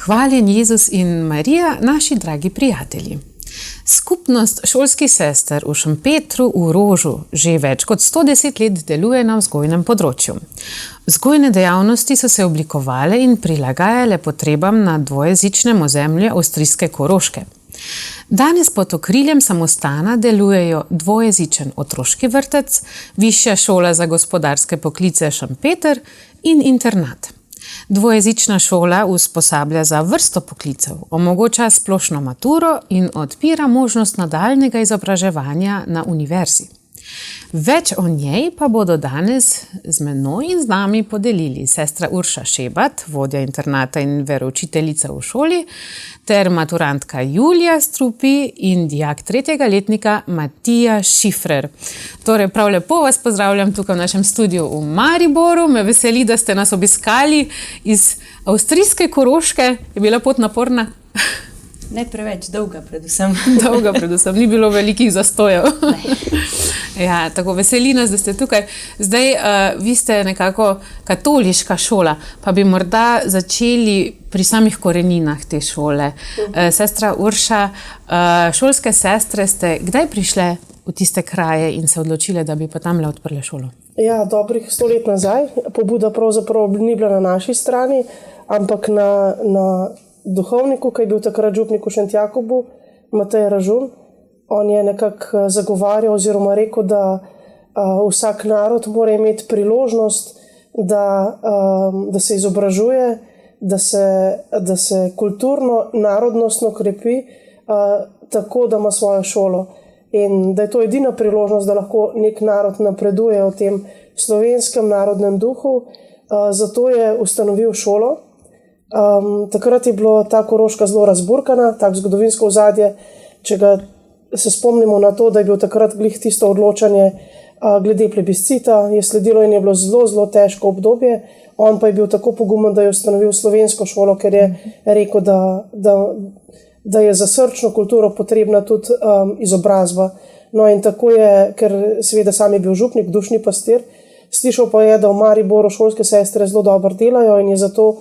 Hvaljen Jezus in Marija, naši dragi prijatelji. Skupnost šolskih sester v Šempetru v Rožu že več kot 110 let deluje na vzgojnem področju. Vzgojne dejavnosti so se oblikovale in prilagajale potrebam na dvojezičnem ozemlju avstrijske Koroške. Danes pod okriljem samostana delujejo dvojezičen otroški vrtec, Višja šola za gospodarske poklice Šempeter in internat. Dvojezična šola usposablja za vrsto poklicev, omogoča splošno maturo in odpira možnost nadaljnjega izobraževanja na univerzi. Več o njej pa bodo danes z menoj in z nami podelili sestra Urša Šebat, vodja internata in veroučiteljica v šoli, ter maturantka Julija Strupi in dijak 3. letnika Matija Šifrer. Torej, prav lepo vas pozdravljam tukaj v našem studiu v Mariboru. Me veseli, da ste nas obiskali iz avstrijske Koroške. Je bila pot naporna? Ne preveč, dolga predvsem. Dolga predvsem, ni bilo velikih zastojev. Ja, tako veseli nas, da ste tukaj. Zdaj, vi ste nekako katoliška šola, pa bi morda začeli pri samih koreninah te šole. Sestra Urša, šolske sestre ste kdaj prišle v tiste kraje in se odločile, da bi pa tamle odprle šolo? Ja, dobrih 100 let nazaj. Pobuda pravzaprav ni bila na naši strani, ampak na duhovniku, ki je bil takrat župnik v Šentjakobu, Matej Ražun. On je nekako zagovarjal oziroma rekel, da vsak narod mora imeti priložnost, da se izobražuje, da se kulturno, narodnostno krepi, tako da ima svojo šolo. In da je to edina priložnost, da lahko nek narod napreduje v tem slovenskem narodnem duhu. Zato je ustanovil šolo. Takrat je bilo ta Koroška zelo razburkana, tako zgodovinsko ozadje, če ga se spomnimo na to, da je bil takrat glih tisto odločanje glede plebiscita, je sledilo in je bilo zelo, zelo težko obdobje. On pa je bil tako pogumen, da je ustanovil slovensko šolo, ker je rekel, da je za srčno kulturo potrebna tudi izobrazba. No in tako je, ker seveda sam je bil župnik, dušni pastir, slišal pa je, da v Mariboru šolske sestre zelo dobro delajo in je zato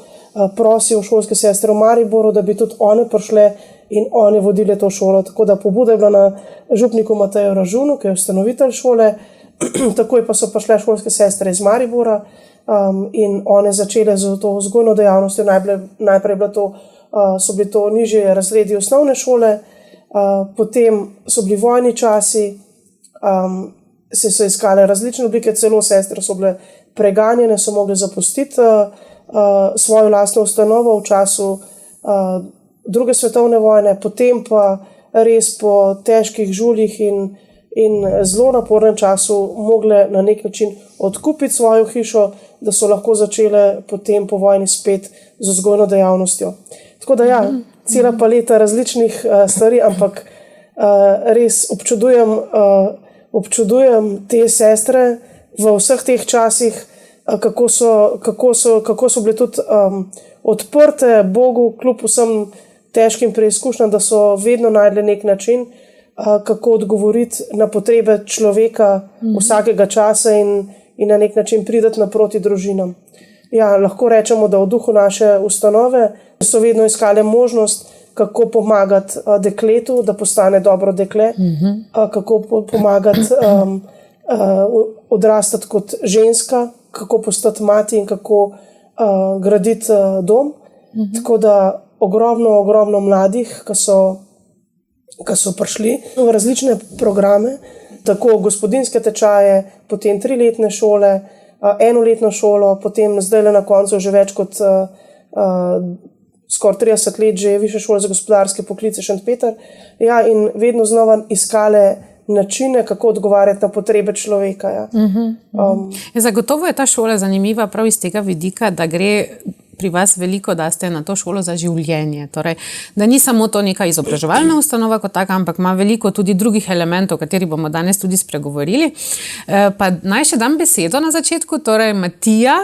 prosil šolske sestre v Mariboru, da bi tudi one prišle in one vodile to šolo. Tako da pobuda je bila na župniku Mateju Ražunu, ki je ustanovitelj šole, takoj pa so prišle šolske sestre iz Maribora in one začele z to vzgojno dejavnostjo. Najprej so bili to nižje razredi osnovne šole, potem so bili vojni časi, so iskale različne oblike, celo sestre so bile preganjene, so mogli zapustiti svojo lastno ustanovo v času druge svetovne vojne, potem pa res po težkih žuljih in zelo napornem času mogle na nek način odkupiti svojo hišo, da so lahko začele potem po vojni spet z vzgojno dejavnostjo. Tako da ja, cela paleta različnih stvari, ampak res občudujem te sestre v vseh teh časih, kako so bile tudi odprte Bogu, kljub vsem težkim preizkušnjam, da so vedno najdli nek način, kako odgovoriti na potrebe človeka vsakega časa in na nek način priti naproti družinam. Ja, lahko rečemo, da v duhu naše ustanove so vedno iskale možnost, kako pomagati dekletu, da postane dobro dekle, kako pomagati odrastati kot ženska, kako postati mati in kako graditi dom. Tako da ogromno mladih, ki so prišli v različne programe, tako gospodinjske tečaje, potem 3-letne šole, 1-letno šolo, potem zdaj na koncu že več kot skoraj 30 let že Višja šola za gospodarske poklice Šentpeter. Ja, in vedno znova iskale načine, kako odgovarjati na potrebe človeka. Ja. Zagotovo je ta šola zanimiva prav iz tega vidika, da gre pri vas veliko, da ste na to šolo za življenje. Torej, da ni samo to neka izobraževalna ustanova kot taka, ampak ima veliko tudi drugih elementov, o katerih bomo danes tudi spregovorili. Pa naj še dam besedo na začetku, torej Matija,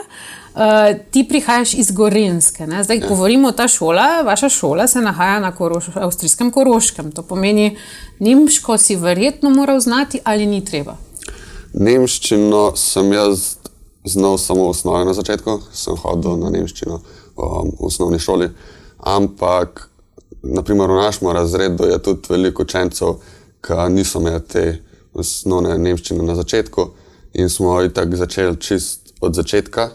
ti prihajaš iz Gorenjske. Ne? Zdaj govorimo, ta šola, vaša šola se nahaja na avstrijskem Koroškem. To pomeni, nemško si verjetno moral znati ali ni treba? Nemščino sem jaz znal samo v osnovi na začetku. Sem hodil na nemščino v osnovni šoli. ampak naprimer v našem razredu je tudi veliko učencev, ki niso imeli te osnovne nemščine na začetku in smo itak začeli čist od začetka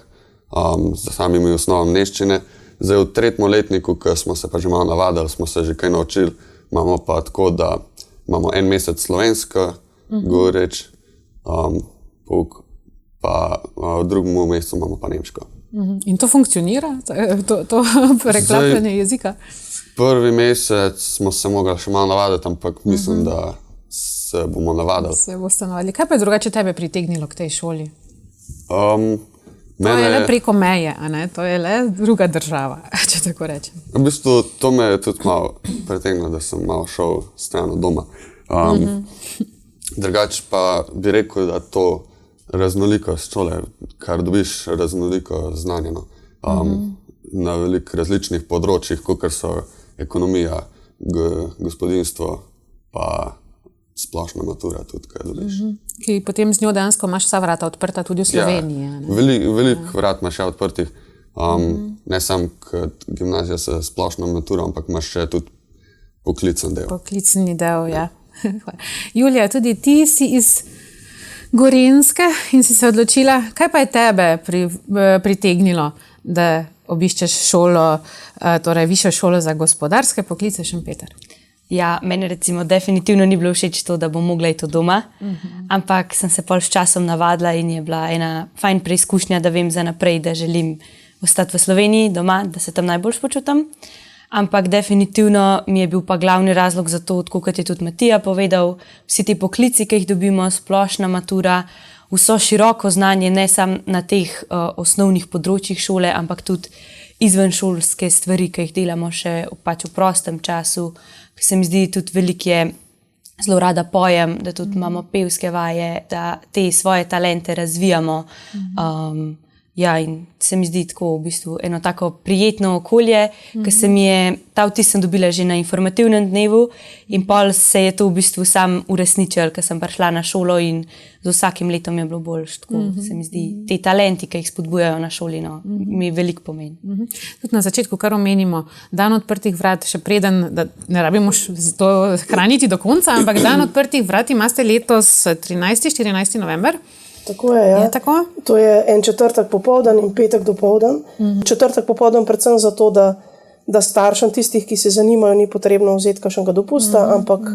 z samimi osnovami nemščine. Zdaj v 3. letniku, ki smo se pa že malo navadili, smo se že kaj naučili, imamo pa tako, da imamo en mesec slovensko govoreč pouk, pa v drugem mesecu imamo pa nemško. In to funkcionira, to preklapljanje jezika? Prvi mesec smo se mogli še malo navaditi, ampak mislim, da se bomo navadili. Se boste navadili. Kaj pa je drugače tebe pritegnilo k tej šoli? To Mene je le preko meje, a ne? To je le druga država, če tako rečem. V bistvu to me je tudi malo pritegnilo, da sem malo šel stran od doma. Drugače pa bi rekel, da to raznolikost šole, kar dobiš raznoliko znanje na veliko različnih področjih, kot so ekonomija, gospodinjstvo, pa splošna matura tudi, kaj dobiš. Ki potem z njo dejansko imaš vsa vrata odprta tudi v Sloveniji. Ja, veliko vrat imaš odprtih, ne samo kot gimnazija s splošno maturo, ampak imaš še tudi poklicni del. Poklicni del, ja. Julija, tudi ti si iz Gorenjske in si se odločila, kaj pa je tebe pritegnilo, da obiščeš šolo, torej Višjo šolo za gospodarske poklice Šempeter? Ja, meni recimo definitivno ni bilo všeč to, da bom mogla iti od doma, ampak sem se pol s časom navadila in je bila ena fajn preizkušnja, da vem za naprej, da želim ostati v Sloveniji doma, da se tam najbolj počutim. Ampak definitivno mi je bil pa glavni razlog za to, tako kot je tudi Matija povedal, vsi ti poklici, ki jih dobimo, splošna matura, vso široko znanje, ne samo na teh osnovnih področjih šole, ampak tudi izvenšolske stvari, ki jih delamo še pač v prostem času. Se mi zdi tudi veliko je, zelo rada pojem, da tudi imamo pevske vaje, da te svoje talente razvijamo. Ja, in se mi zdi tako v bistvu eno tako prijetno okolje, ki se mi je, ta vtis sem dobila že na informativnem dnevu in pol se je to v bistvu sam uresničil, ker sem prišla na šolo in z vsakim letom je bilo boljš. Tako se mi zdi, te talenti, ki jih spodbujajo na šoli, no, mi veliko pomeni. Tudi na začetku, kar omenimo, dan odprtih vrat, še preden, da ne rabimo to hraniti do konca, ampak dan odprtih vrat imate letos 13. 14. november. Tako je, ja. Je tako? To je en četrtek popoldan in petek dopoldan. Četrtek popoldan predvsem zato, da staršem tistih, ki se zanimajo, ni potrebno vzeti kakšnega dopusta, ampak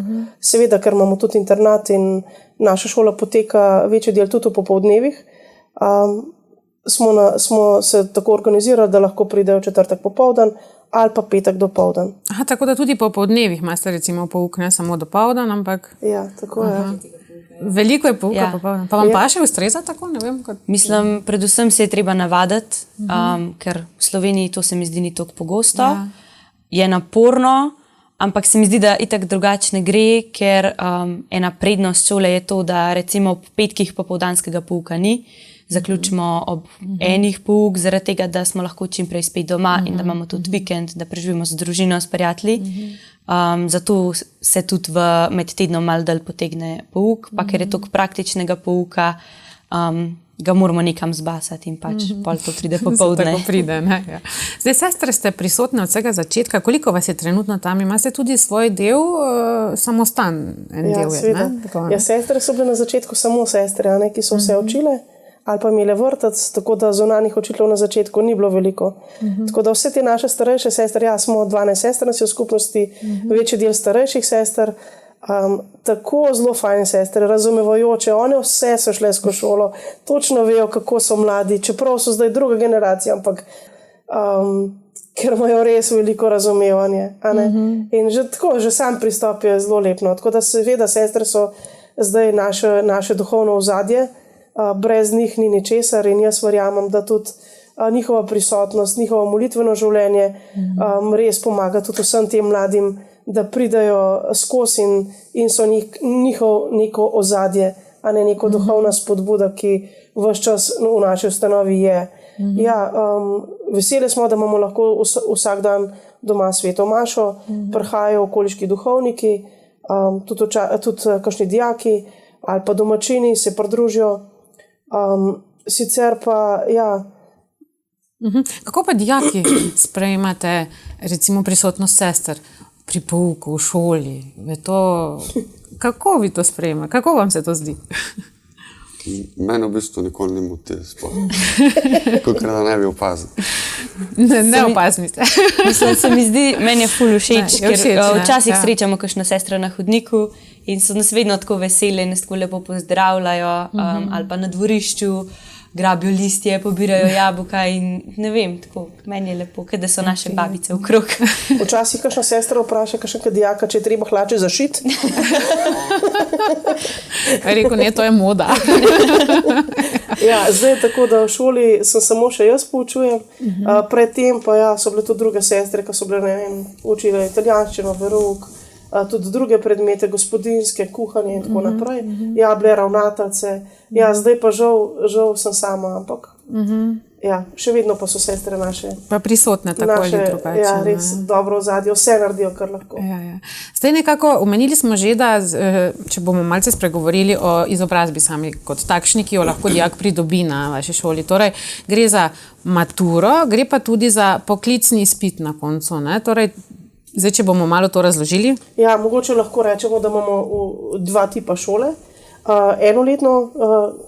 seveda, ker imamo tudi internat in naša šola poteka večji del tudi v popoldnevih, smo se tako organizirali, da lahko pridejo četrtek popoldan ali pa petek dopoldan. Aha, tako da tudi po popoldnevih imate recimo pouk, ne samo dopoldan, ampak... Ja, tako je. Veliko je pouka popoldan. Pa vam pa še ustreza tako? Ne vem, kot... Mislim, predvsem se je treba navaditi, ker v Sloveniji to se mi zdi ni toliko pogosto. Je naporno, ampak se mi zdi, da itak drugačne gre, ker ena prednost šole je to, da recimo ob petkih popoldanskega pouka ni, zaključimo ob enih pouk, zaradi tega, da smo lahko čim prej spet doma in da imamo tudi vikend, da preživimo z družino, s prijatelji. Zato se tudi med tednom malo dalj potegne pouk, pa ker je toliko praktičnega pouka, ga moramo nekam zbasati in pač pol to pride popoldne. Tako pride, ne? Ja. Zdaj, sestre ste prisotne od vsega začetka. Koliko vas je trenutno tam? Imate tudi svoj del, samostan? Del je, ne? Tako, ne? Ja, sestre so bile na začetku samo sestre, ki so vse učile. Ali pa imele vrtec, tako da zunanjih učiteljev na začetku ni bilo veliko. Tako da vse te naše starejše sestre, smo 12 sester v skupnosti, večji del starejših sester, tako zelo fajn sestre, razumevajoče, one vse so šle skozi šolo, točno vejo, kako so mladi, čeprav so zdaj druga generacija, ampak ker imajo res veliko razumevanje. In že sam pristop je zelo lepno. Tako da seveda sestre so zdaj naše duhovno ozadje, brez njih ni ničesar in jaz verjamem, da tudi njihova prisotnost, njihovo molitveno življenje res pomaga tudi vsem tem mladim, da pridajo skozi in so njihovo neko ozadje, a ne neko duhovna spodbuda, ki ves čas v naši ustanovi je. Veseli smo, da imamo lahko vsak dan doma sveto mašo, prihajajo okoliški duhovniki, tudi kakšni dijaki ali pa domačini se pridružijo. Sicer pa, Kako pa dijaki sprejmate recimo prisotnost sester pri pouku, v šoli? Kako vi to sprejmate? Kako vam se to zdi? Mene v bistvu nikoli ni motil, kot da ne bi opazil. Ne opaznite. Mislim, se mi zdi, meni je ful všeč, Ne, je všeč, ker ne, včasih ja. srečamo kakšno sestro na hodniku in so nas vedno tako veseli, nas tako lepo pozdravljajo, ali pa na dvorišču grabijo listje, pobirajo jabolka in ne vem, tako, meni je lepo, da so naše babice okrog. Včasih kakšna sestra vpraša kakšnega dijaka, če je treba hlače zašiti. Rekel, ne, to je moda. Ja, zdaj je tako, da v šoli sem samo še jaz poučujem. Predtem pa ja, so bile tudi druge sestre, ki so bile, ne vem, učile italijanščino, verouk, tudi druge predmete, gospodinjske, kuhanje in tako naprej. Ja, bile ravnateljce. Ja, zdaj pa žal sem sama, ampak ja, še vedno pa so sestre naše. Pa prisotne tako ali drugače. Ja, res dobro ozadje, vse naredijo, kar lahko. Ja. Zdaj nekako omenili smo že, da če bomo malce spregovorili o izobrazbi sami kot takšni, ki jo lahko dijak pridobi na vaši šoli. Torej, gre za maturo, gre pa tudi za poklicni izpit na koncu, ne? Torej, zdaj, če bomo malo to razložili. Ja, mogoče lahko rečemo, da imamo dva tipa šole. Enoletno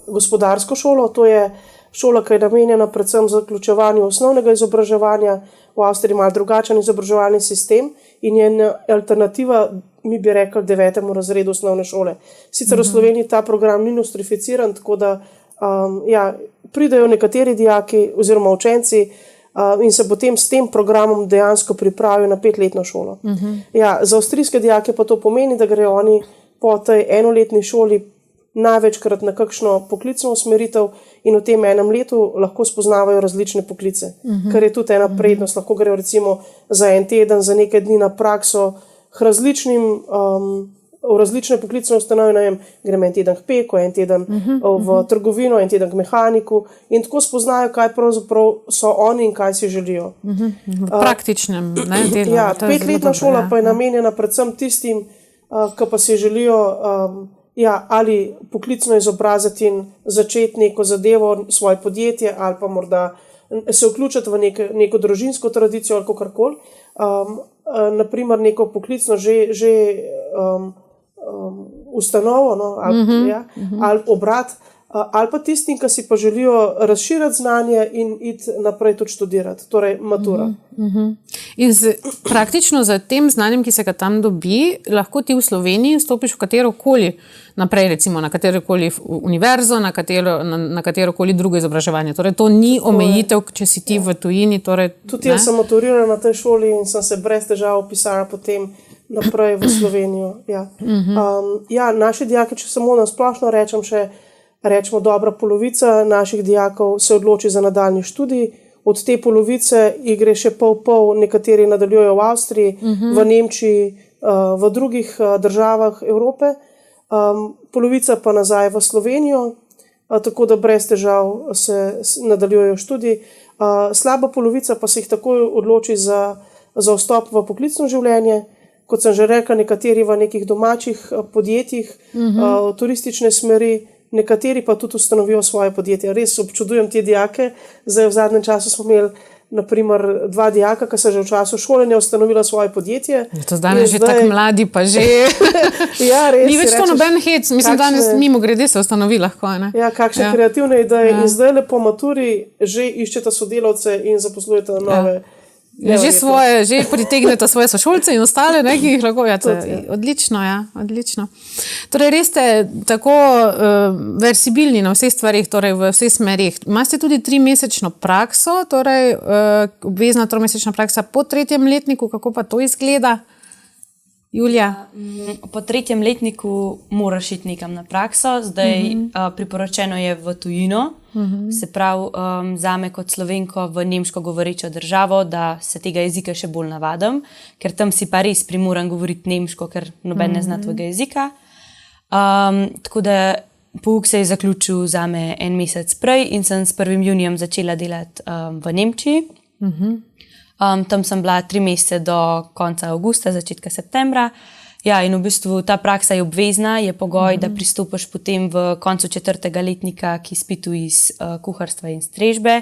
gospodarsko šolo, to je šola, ki je namenjena predvsem za zaključevanje osnovnega izobraževanja. V Avstriji ima drugačen izobraževalni sistem in je alternativa, mi bi rekli, 9. razredu osnovne šole. Sicer v Sloveniji ta program ni nostrificiran, tako da ja, pridejo nekateri dijaki oziroma učenci in se potem s tem programom dejansko pripravijo na 5-letno šolo. Ja, za avstrijske dijake pa to pomeni, da grejo oni po tej enoletni šoli največkrat na kakšno poklicno usmeritev in v tem enem letu lahko spoznavajo različne poklice, kar je tudi ena prednost. Lahko grejo recimo za en teden, za nekaj dni na prakso v različne poklicne ustanove, ne vem, gremo en teden k peku, en teden v trgovino, en teden k mehaniku in tako spoznajo, kaj pravzaprav so oni in kaj si želijo. V praktičnem delu. Ja, 5-letna šola pa je namenjena predvsem tistim, ki pa si želijo ali poklicno izobraziti in začeti neko zadevo, svoje podjetje, ali pa morda se vključiti v neko družinsko tradicijo ali kakorkoli. Naprimer, neko poklicno že ustanovo, no, ali obrat, ali pa tistim, ki si pa želijo razširiti znanje in iti naprej tudi študirati, torej matura. In praktično z tem znanjem, ki se ga tam dobi, lahko ti v Sloveniji stopiš v katerokoli naprej, recimo na katerokoli univerzo, na katerokoli drugo izobraževanje. Torej, to ni omejitev, če si ti v tujini. Tudi jaz sem maturirala na tej šoli in sem se brez težav vpisala potem naprej v Slovenijo. Ja, naši dijaki, če samo na splošno rečemo, dobra polovica naših dijakov se odloči za nadaljnji študij. Od te polovice jih gre še pol, nekateri nadaljujejo v Avstriji, v Nemčiji, v drugih državah Evrope, polovica pa nazaj v Slovenijo, tako da brez težav se nadaljujejo študij. Slaba polovica pa se jih takoj odloči za vstop v poklicno življenje. Kot sem že rekla, nekateri v nekih domačih podjetjih, turistične smeri, nekateri pa tudi ustanovijo svoje podjetje. Res občudujem te dijake. Zdaj v zadnjem času smo imeli naprimer 2 dijaka, ki so že v času šolanja ustanovila svoje podjetje. To danes že tako mladi, pa že ja, res, ni več to noben hec. Mislim, danes mimo grede se ustanovi lahko. Ja, kakšne kreativne ideje. In zdaj po maturi že iščete sodelavce in zaposlujete nove. Že pritegnete svoje sošolce in ostale, ki jih lahko vjate. Odlično, ja, odlično. Torej, res ste tako versibilni na vseh stvarih, torej v vseh smerih. Imate tudi 3-mesečno prakso, torej obvezna 3-mesečna praksa po 3. letniku, kako pa to izgleda? Julija? Po 3. letniku moraš iti nekam na prakso, zdaj priporočeno je v tujino, se pravi zame kot Slovenko v nemško govorečo državo, da se tega jezika še bolj navadim, ker tam si pa res primoran govoriti nemško, ker noben ne zna tvojega jezika. Tako da pouk se je zaključil zame en mesec prej in sem s 1. junijem začela delati v Nemčiji. Tam sem bila 3 mesece do konca avgusta, začetka septembra. Ja, in v bistvu ta praksa je obvezna, je pogoj, da pristopiš potem v koncu 4. letnika k izpitu iz kuharstva in strežbe.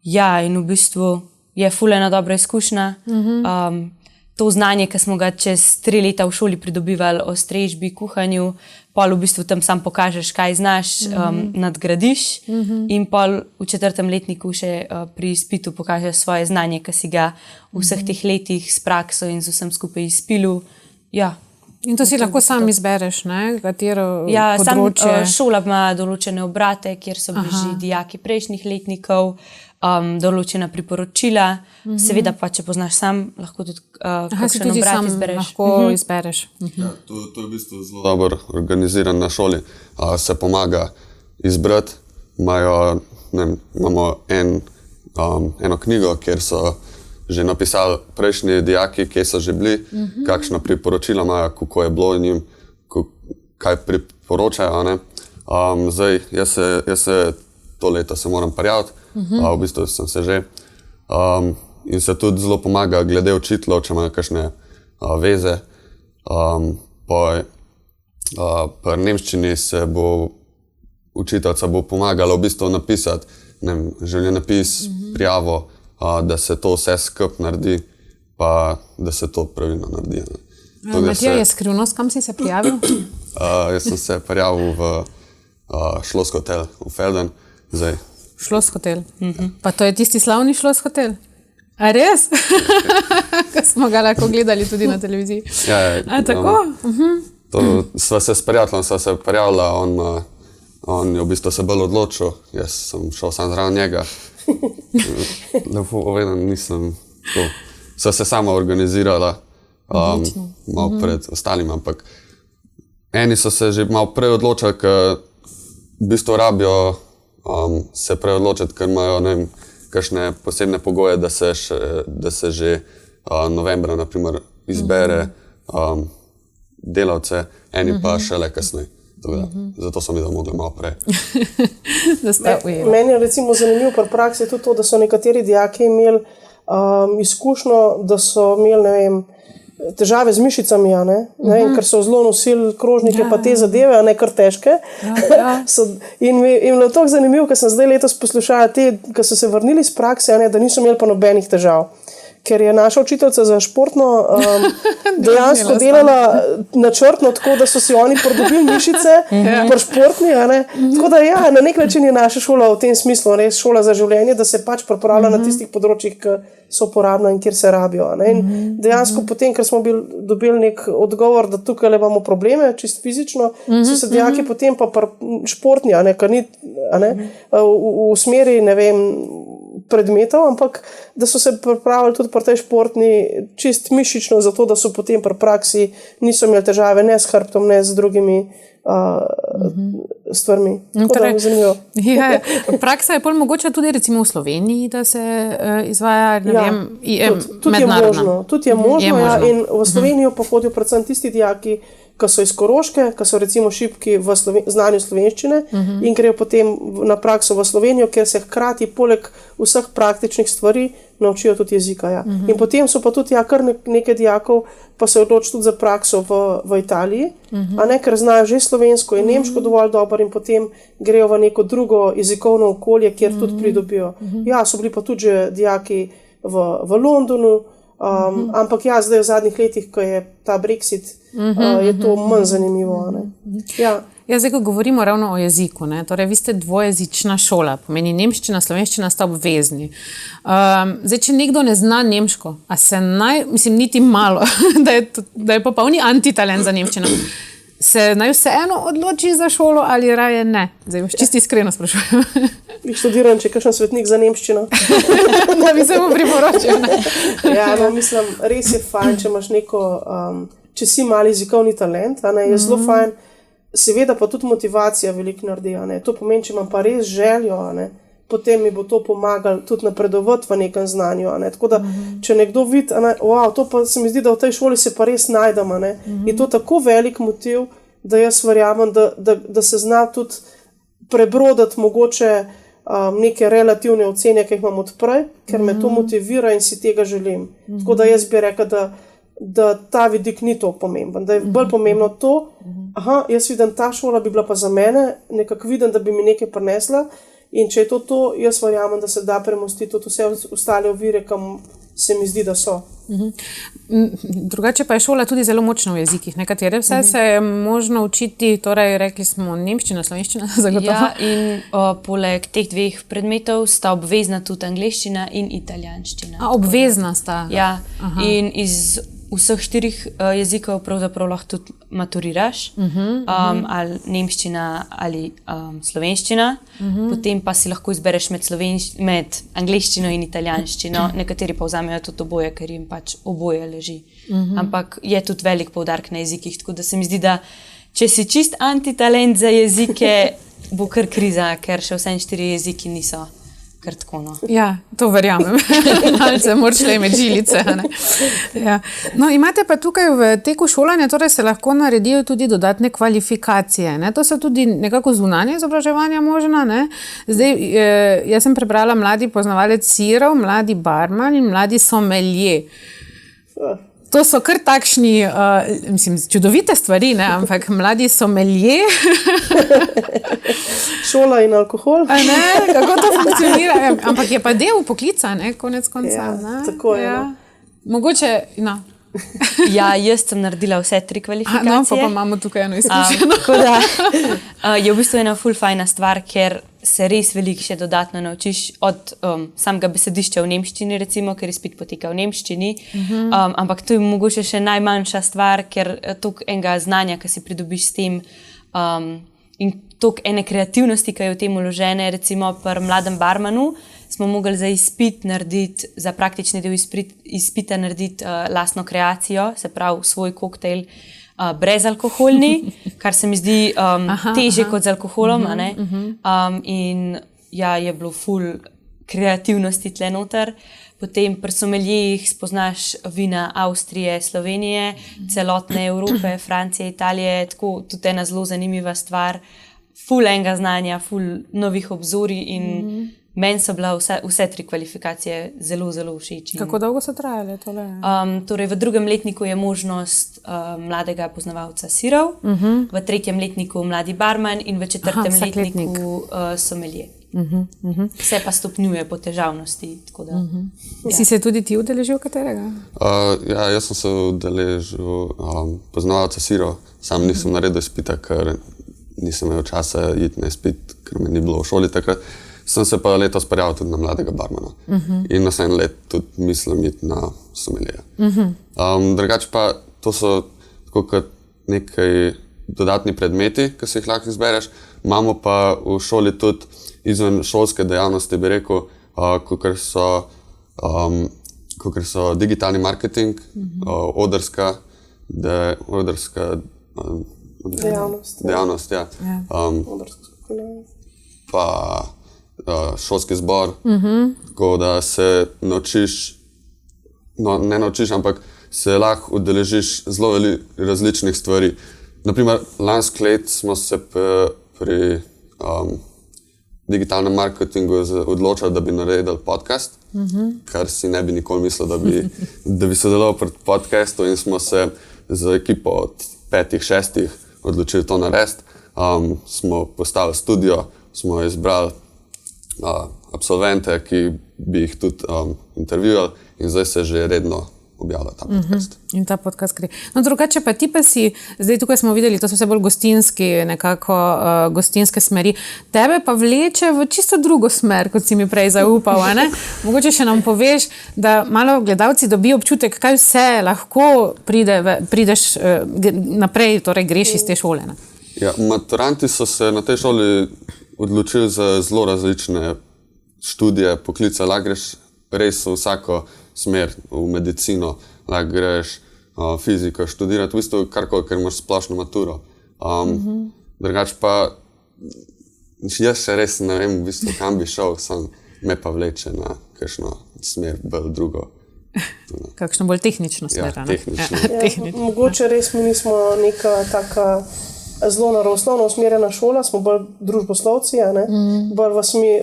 Ja, in v bistvu je ful ena dobra izkušnja. To znanje, ki smo ga čez 3 leta v šoli pridobivali o strežbi, kuhanju, pol v bistvu tam sam pokažeš, kaj znaš, nadgradiš in pol v 4. letniku še pri izpitu pokažeš svoje znanje, ki si ga v vseh teh letih s prakso in z vsem skupaj izpilil. Ja. In to si lahko sam izbereš, ne? Katero Ja, področje. šola ima določene obrate, kjer so bili že dijaki prejšnjih letnikov, določena priporočila. Seveda pa, če poznaš sam, lahko tudi Si kakšen tudi obrat sam izbereš. lahko izbereš. Ja, to je v bistvu zelo dobro organiziran na šoli. Se pomaga izbrati. Imamo eno knjigo, kjer so že napisali prejšnji dijaki, kje so že bili, kakšna priporočila imajo, kako je bilo njim, kaj priporočajo. Zdaj, jaz se to leto se moram prijaviti, v bistvu sem se že. In se tudi zelo pomaga glede učiteljev, če imajo kakšne veze. Pri nemščini se bo učiteljica pomagala v bistvu napisati življenjepis, prijavo, da se to vse skupaj naredi, pa da se to pravilno naredi. Matija, je skrivnost, kam si se prijavil? Jaz sem se prijavil v Schloss Hotel v Felden. Schloss Hotel. Pa to je tisti slavni Schloss Hotel? A res? Ko smo ga lahko gledali tudi na televiziji. A tako? Sva se s prijateljem prijavila, on je v bistvu se bolj odločil, jaz sem šel sam zraven njega. Lepo povedano, nisem to. Sva se sama organizirala, malo pred ostalim, ampak eni so se že malo prej odločili, ker v bistvu rabijo se prej odločiti, ker imajo, ne vem, kakšne posebne pogoje, da se že novembra, naprimer, izbere delavce, eni pa šele kasneje. Zato so mi mogli malo prej. Meni je recimo zanimivo pri praksi tudi to, da so nekateri dijaki imeli izkušnjo, da so imeli, ne vem, težave z mišicami, ker so zelo nosili krožnike, pa te zadeve, kar težke. In mi je bilo tako zanimivo, ker sem zdaj letos poslušala te, ki so se vrnili iz prakse, da niso imeli pa nobenih težav. Ker je naša učiteljica za športno dejansko delala načrtno tako, da so si oni pridobili mišice pri športni. Tako da ja, na nek način je naša šola v tem smislu res šola za življenje, da se pač pripravlja na tistih področjih, ki so uporabna in kjer se rabijo. In dejansko potem, ker smo dobili nek odgovor, da tukaj imamo probleme, čisto fizično, so se dijaki potem pa športni, v smeri, ne vem, predmetov, ampak da so se pripravili tudi pri tej športni čist mišično, zato da so potem pri praksi niso imeli težave ne s hrbtom, ne z drugimi stvarmi. Praksa je pol mogoče tudi recimo v Sloveniji, da se izvaja, ne vem, mednarodna. Tudi je možno, ja, in v Slovenijo pa hodijo predvsem tisti dijaki, ki so iz Koroške, ki so recimo šibki v znanju slovenščine in grejo potem na prakso v Slovenijo, kjer se hkrati poleg vseh praktičnih stvari naučijo tudi jezika. Ja. In potem so pa tudi kar nekaj dijakov, pa se odločijo tudi za prakso v Italiji, ker znajo že slovensko in nemško dovolj dobro in potem grejo v neko drugo jezikovno okolje, kjer tudi pridobijo. Ja, so bili pa tudi že dijaki v Londonu, ampak ja, zdaj v zadnjih letih, ko je ta Brexit, je to manj zanimivo. Ja. Ja, zdaj, ko govorimo ravno o jeziku, torej vi ste dvojezična šola, pomeni nemščina, slovenščina sta obvezni. Zdaj, če nekdo ne zna nemško, a se mislim, niti malo, da je popolni antitalent za nemščino, se naj vseeno odloči za šolo ali raje ne? Zdaj, čisto iskreno sprašujem. Študiram, če je kakšen svetnik za nemščino. Da bi se mu priporočil. Ja, no, mislim, res je fajn, če imaš neko, če si mali jezikovni talent, je zelo fajn. Seveda pa tudi motivacija veliko naredi. To pomeni, če imam pa res željo, potem mi bo to pomagalo tudi napredovati v nekem znanju. Tako da, če nekdo vidi, wow, to pa se mi zdi, da v tej šoli se pa res najdem. Je to tako velik motiv, da jaz verjamem, da se zna tudi prebrodati mogoče neke relativne ocene, ki jih imam odprej, ker me to motivira in si tega želim. Tako da jaz bi rekla, da ta vidik ni tako pomemben, da je bolj pomembno to, jaz vidim, ta šola bi bila pa za mene, nekako vidim, da bi mi nekaj prinesla In če je to, jaz verjamem, da se da premostiti tudi vse ostale ovire, kam se mi zdi, da so. Drugače pa je šola tudi zelo močna v jezikih. Nekatere vse se je možno učiti, torej rekli smo nemščina, slovenščina, zagotovo. Ja, in poleg teh dveh predmetov sta obvezna tudi angleščina in italijanščina. Obvezna sta? Ja, in iz vseh 4 jezikov pravzaprav lahko tudi maturiraš, ali nemščina ali slovenščina, potem pa si lahko izbereš med angleščino in italijanščino, nekateri pa vzamejo tudi oboje, ker jim pač oboje leži. Ampak je tudi velik poudarek na jezikih, tako da se mi zdi, da če si čist antitalent za jezike, bo kar kriza, ker še vse 4 jeziki niso kar tako, no. Ja, to verjamem. Malce moraš le imeti žilice. Ja. No, imate pa tukaj v teku šolanja, torej se lahko naredijo tudi dodatne kvalifikacije. Ne? To so tudi nekako zunanje izobraževanja možna. Ne? Zdaj, jaz sem prebrala mladi poznavalec sirov, mladi barman in mladi sommelier. To so kar takšni, čudovite stvari, ne? Ampak mladi sommelier. Šola in alkohol. Ne, kako to funkcionira? Ampak je pa del poklica, ne? Konec konca. Ja, tako je. Ja. Mogoče, no. Ja, jaz sem naredila vse 3 kvalifikacije. No, pa imamo tukaj eno izkušnjo. Tako da je v bistvu ena ful fajna stvar, ker se res veliko še dodatno naučiš od samega besedišča v nemščini, recimo, ker izpit poteka v nemščini. Ampak to je mogoče še najmanjša stvar, ker toliko enega znanja, ki si pridobiš s tem, in toliko ene kreativnosti, ki je v tem vložene, recimo pri mladem barmanu, smo mogli za izpit narediti, za praktični del izpita narediti lastno kreacijo, se pravi svoj koktejl brezalkoholni, kar se mi zdi težje kot z alkoholom. In ja, je bilo ful kreativnosti tle noter. Potem pri sommelijih spoznaš vina Avstrije, Slovenije, celotne Evrope, Francije, Italije, tako tudi ena zelo zanimiva stvar, ful enega znanja, ful novih obzorij in meni so bila vse 3 kvalifikacije zelo, zelo všeč. Kako dolgo so trajale tole? Torej v 2. letniku je možnost mladega poznavalca sirov, v 3. letniku mladi barman in v 4. letniku sommelier. Vse pa stopnjuje po težavnosti. Tako da, ja. Si se tudi ti udeležil katerega? Ja, jaz sem se udeležil poznavalca sirov. Sam nisem naredil izpita, ker nisem imel časa iti na izpit, ker me ni bilo v šoli takrat. Sem se pa letos prijavil tudi na mladega barmana. In naslednje leto tudi mislim iti na sommelija. Drugače pa to so tako kot nekaj dodatni predmeti, ki si jih lahko izbereš. Imamo pa v šoli tudi izven šolske dejavnosti, bi rekel, kakor so digitalni marketing, odrska dejavnost, ja. Pa šolski zbor, tako da se naučiš, ne naučiš, ampak se lahko udeležiš zelo različnih stvari. Naprimer, lansko leto smo se pri digitalnem marketingu odločili, da bi naredili podcast, kar si ne bi nikoli mislil, da bi sodeloval pri podcastu, in smo se z ekipo od 5-6 odločili to narediti. Smo postavili studio, smo izbrali absolvente, ki bi jih tudi intervjuvali, in zdaj se že redno objavlja ta podcast. In ta podcast gre. No, drugače pa ti pa si, zdaj tukaj smo videli, to so vse bolj gostinske smeri. Tebe pa vleče v čisto drugo smer, kot si mi prej zaupal, ne? Mogoče še nam poveš, da malo gledalci dobijo občutek, kaj vse lahko prideš naprej, torej greš iz te šole. Ne? Ja, maturanti so se na tej šoli odločili za zelo različne študije, poklice. Lahko greš res v vsako smer, v medicino, lahko greš fiziko študirati, v bistvu karkoli, ker imaš splošno maturo. Drugače pa jaz še res ne vem, v bistvu, kam bi šel, sam me pa vleče na kakšno smer, bolj drugo. Kakšno bolj tehnično smer. Ja, tehnično. Ja, mogoče res mi nismo neka taka zelo naravoslovno usmerjena šola, smo bolj družboslovci, bolj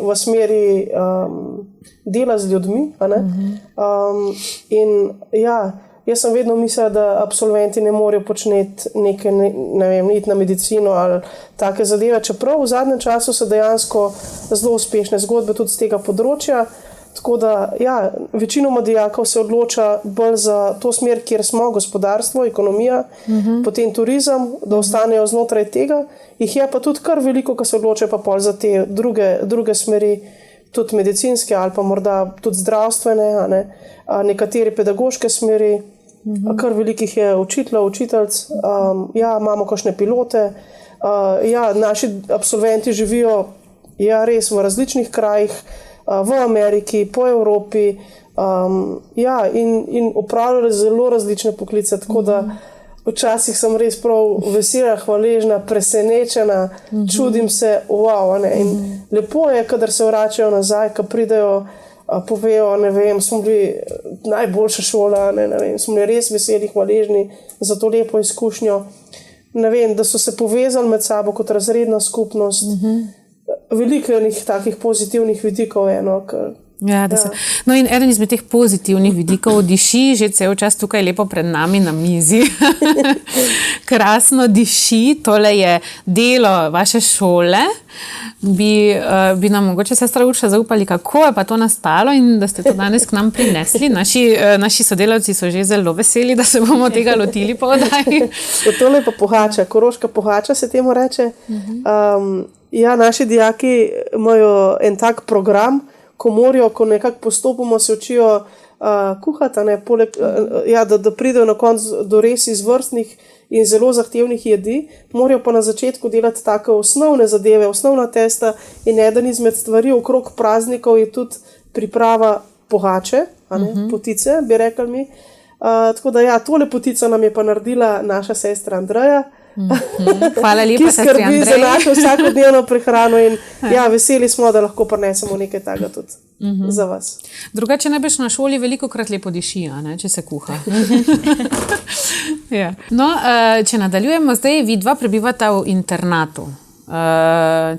v smeri dela z ljudmi. In ja, Jaz sem vedno mislila, da absolventi ne morejo početi nekaj, ne vem, iti na medicino ali take zadeve, čeprav v zadnjem času so dejansko zelo uspešne zgodbe tudi z tega področja. Tako da, ja, večinoma dijakov se odloča bolj za to smer, kjer smo, gospodarstvo, ekonomija, potem turizem, da ostanejo znotraj tega. Jih je pa tudi kar veliko, ki se odločajo pa pol za te druge smeri, tudi medicinske ali pa morda tudi zdravstvene, nekatere pedagoške smeri, kar velikih je učiteljev, učiteljic, ja, imamo kakšne pilote, ja, naši absolventi živijo ja, res v različnih krajih, v Ameriki, po Evropi, ja, in upravljali zelo različne poklice, tako da včasih sem res prav vesela, hvaležna, presenečena, čudim se, wow, ne, in lepo je, kadar se vračajo nazaj, ko pridejo, povejo, ne vem, smo bili najboljša šola, ne vem, smo bili res veseli, hvaležni za to lepo izkušnjo, ne vem, da so se povezali med sabo kot razredna skupnost, veliko je takih pozitivnih vidikov eno, ker Ja, no in eden izmed teh pozitivnih vidikov diši, že cel čas tukaj lepo pred nami na mizi. Krasno diši, tole je delo vaše šole. Bi nam mogoče sestra Urša zaupali, kako je pa to nastalo in da ste to danes k nam prinesli. Naši sodelavci so že zelo veseli, da se bomo tega lotili po oddaji. Tole je pa pohača, koroška pohača se temu reče. Ja, naši dijaki imajo en tak program, ko morajo, ko nekako postopoma se učijo kuhati, ja, da pridejo na koncu do res izvrstnih in zelo zahtevnih jedi, morajo pa na začetku delati take osnovne zadeve, osnovna testa in eden izmed stvari okrog praznikov je tudi priprava pohače, potice, bi rekli mi. Tako da ja, tole potico nam je pa naredila naša sestra Andreja, Hvala lepa, ki skrbi za našo vsakodnevno prehrano in ja, veseli smo, da lahko prinesemo nekaj takega tudi za vas. Drugače najbrž na šoli velikokrat lepo diši, če se kuha. Ja. No, če nadaljujemo, zdaj vidva prebivata v internatu.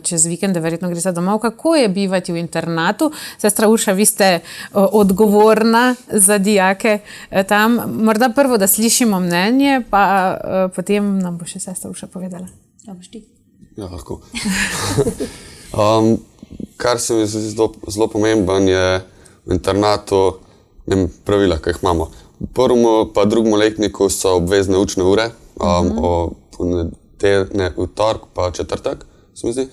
Čez vikende verjetno gre za domov. Kako je bivati v internatu? Sestra Urša, vi ste odgovorna za dijake tam. Morda prvo, da slišimo mnenje, pa potem nam bo še sestra Urša povedala. Ja, boš ti. Ja, lahko. Kar se mi zdi zelo pomemben je v internatu pravila, ki jih imamo. V prvem pa drugem letniku so obvezne učne ure, v torek pa četrtek, se mi zdi.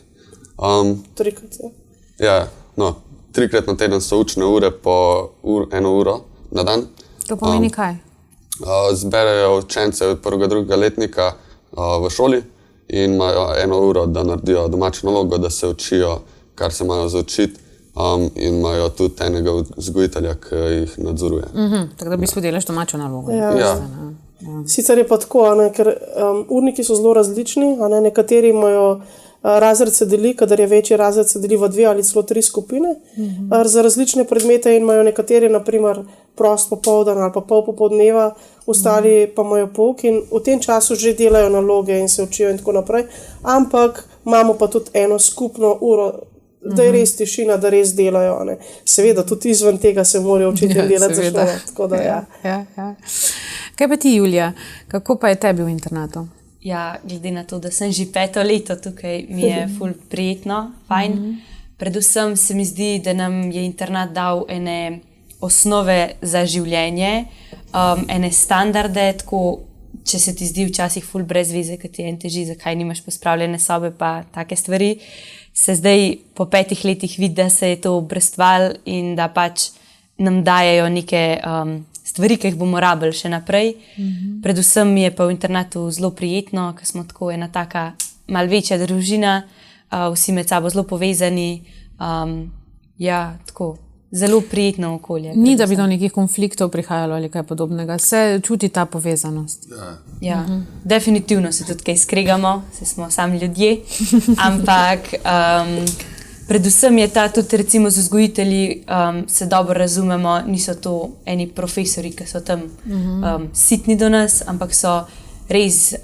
Trikrat, ja. Ja, no, 3-krat na teden so učne ure po 1 uro na dan. To pomeni kaj? Zberejo učence od 1. 2. letnika v šoli in imajo 1 uro, da naredijo domačo nalogo, da se učijo, kar se imajo za učiti. In imajo tudi enega vzgojitelja, ki jih nadzoruje. Tako da v bistvu delaš domačo nalogo. Ja. Sicer je pa tako, ker urniki so zelo različni, nekateri imajo razred se deli, kadar je večji razred se deli v 2 ali celo 3 skupine, za različne predmete in imajo nekateri, naprimer, prost popoldan ali pa pol popoldneva, ostali pa imajo pouk in v tem času že delajo naloge in se učijo in tako naprej, ampak imamo pa tudi eno skupno uro, da je res tišina, da res delajo. Seveda, tudi izven tega se morajo učiti delati za šolo. Tako da, ja. Kaj pa ti, Julija? Kako pa je tebi v internatu? Ja, glede na to, da sem že 5. leto tukaj, mi je ful prijetno, fajn. Predvsem se mi zdi, da nam je internat dal ene osnove za življenje, ene standarde, tako, če se ti zdi včasih ful brez veze, ki ti en teži, zakaj nimaš pospravljene sobe pa take stvari, se zdaj po 5 letih vidi, da se je to obrestvalo in da pač nam dajejo neke stvari, ki jih bomo rabili še naprej. Predvsem mi je pa v internatu zelo prijetno, ker smo tako ena taka malo večja družina, vsi med sabo zelo povezani. Ja, tako, zelo prijetno okolje. Ni, da bi do nekih konfliktov prihajalo ali kaj podobnega. Se čuti ta povezanost. Ja, definitivno se tudi kaj skregamo, se smo sami ljudje, ampak predvsem je ta tudi recimo z vzgojitelji, se dobro razumemo, niso to eni profesori, ki so tam sitni do nas, ampak so res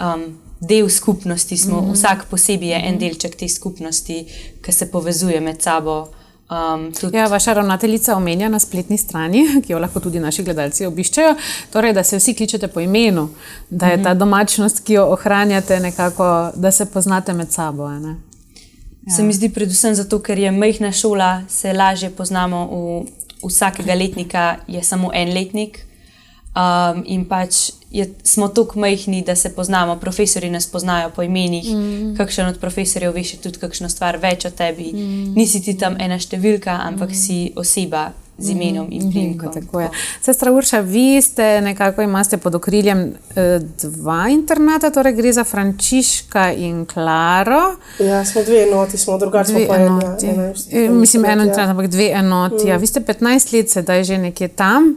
del skupnosti, smo, vsak posebej je en delček te skupnosti, ki se povezuje med sabo Ja, vaša ravnateljica omenja na spletni strani, ki jo lahko tudi naši gledalci obiščejo, torej, da se vsi kličete po imenu, da je ta domačnost, ki jo ohranjate nekako, da se poznate med sabo. Ne? Se mi zdi predvsem zato, ker je majhna šola, se lažje poznamo, vsakega letnika je samo en letnik in pač smo tako majhni, da se poznamo, profesori nas poznajo po imenih, kakšen od profesorjev veš tudi kakšno stvar več o tebi, nisi ti tam ena številka, ampak si oseba z imenom in priimkom. Tako je. Sestra Urša, vi ste nekako imate pod okriljem 2 internata, torej gre za Frančiška in Klaro. Ja, smo 2 enoti, smo drugače pa enoti. Mislim, eno internat, ampak 2 enoti. Ja, vi ste 15 let sedaj že nekje tam.